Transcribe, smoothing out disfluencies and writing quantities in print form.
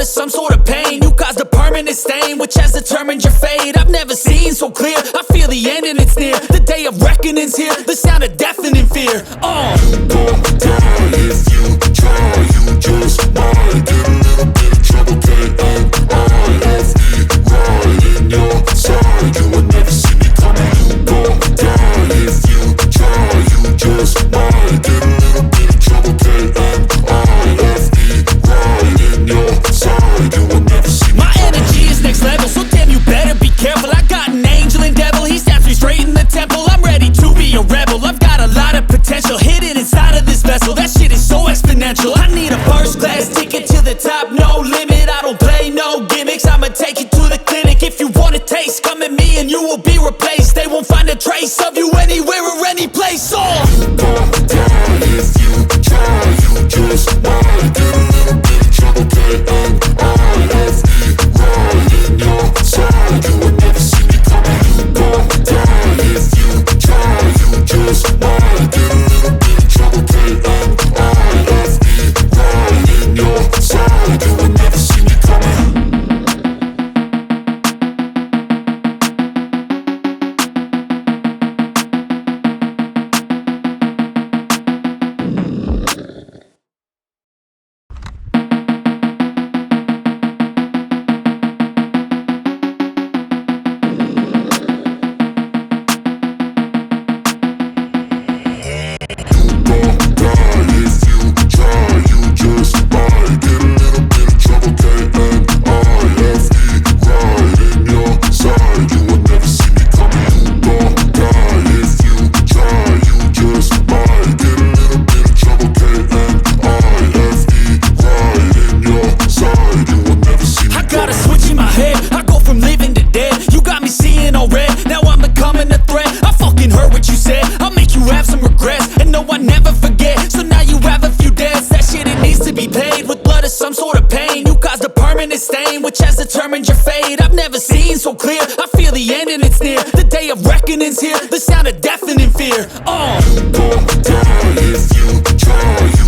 blood of some sort of pain. You caused a permanent stain, which has determined your fate. I've never seen so clear, I feel the end and it's near. The day of reckoning's here, the sound of deafening fear. You gon' die if you try, you just might get a little bit of trouble, K-N-I-F-E, right in your side. You will never see me coming. You gon' die if you try, you just might get a little bit of trouble, K-N-I-F-E, right in your side. You will never see me My energy is next level, so damn you better be careful. I got an angel and devil, he snaps me straight in the temple. I'm ready to be a rebel, I've got a lot of potential hidden inside of this vessel. That shit is so exponential. I need a first class ticket to the top, no limit. I don't play no gimmicks, I'ma take you to the clinic. If you want a taste, come at me and you will be replaced. They won't find a trace of you anywhere or any place. You gon' die if you try, you just might get a little bit of trouble, K-N-I-F-E, right in your side. You will never see me coming. You gon' die if you try, you just might get a little bit of trouble, K-N-I-F-E, right in your side. You will never see me coming. Some sort of pain, you caused a permanent stain, which has determined your fate. I've never seen so clear, I feel the end and it's near. The day of reckoning's here, the sound of deafening fear. You gon' die if you try.